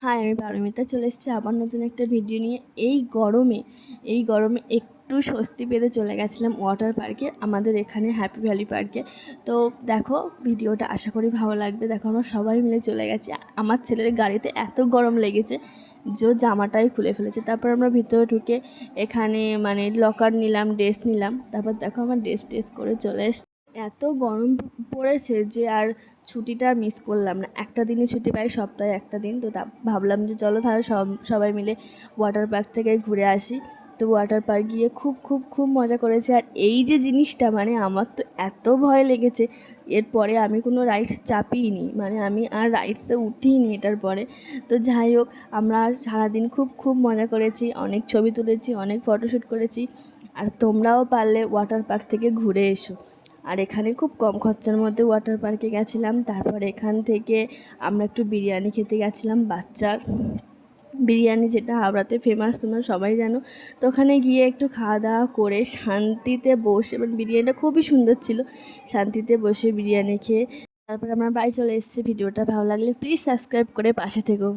High, আমি পারমিতা চলে এসেছি আবার নতুন একটা ভিডিও নিয়ে। এই গরমে একটু স্বস্তি পেতে চলে গেছিলাম ওয়াটার পার্কে, আমাদের এখানে হ্যাপি ভ্যালি পার্কে। তো দেখো ভিডিওটা, আশা করি ভালো লাগবে। দেখো আমরা সবাই মিলে চলে গেছি। আমার ছেলের গাড়িতে এত গরম লেগেছে যে ও জামাটাই খুলে ফেলেছে। তারপর আমরা ভিতরে ঢুকে এখানে লকার নিলাম, ড্রেস নিলাম। তারপর দেখো আমার ড্রেস করে চলে এসেছি। এত গরম পড়েছে যে আর ছুটিটা আর মিস করলাম না। একটা দিনই ছুটি পাই, সপ্তাহে একটা দিন। তো ভাবলাম যে চলো তাহলে সবাই মিলে ওয়াটার পার্ক থেকে ঘুরে আসি। তো ওয়াটার পার্ক গিয়ে খুব খুব খুব মজা করেছি। আর এই যে জিনিসটা, আমার তো এত ভয় লেগেছে, এরপরে আমি কোনো রাইডস চাপিনি, আমি আর রাইডসে উঠিনি এটার পরে। তো যাই হোক, আমরা সারাদিন খুব খুব মজা করেছি, অনেক ছবি তুলেছি, অনেক ফটোশ্যুট করেছি। আর তোমরাও পারলে ওয়াটার পার্ক থেকে ঘুরে এসো। আর এখানে খুব কম খরচার মধ্যে ওয়াটার পার্কে গেছিলাম। তারপর এখান থেকে আমরা একটু বিরিয়ানি খেতে গেছিলাম, বাচ্চার বিরিয়ানি, যেটা হাওড়াতে ফেমাস, তোমরা সবাই জানো। তো ওখানে গিয়ে একটু খাওয়া দাওয়া করে শান্তিতে বসে, বিরিয়ানিটা খুবই সুন্দর ছিল, শান্তিতে বসে বিরিয়ানি খেয়ে তারপর আমরা বাড়ি চলে এসেছি। ভিডিওটা ভালো লাগলে প্লিজ সাবস্ক্রাইব করে পাশে থেকো।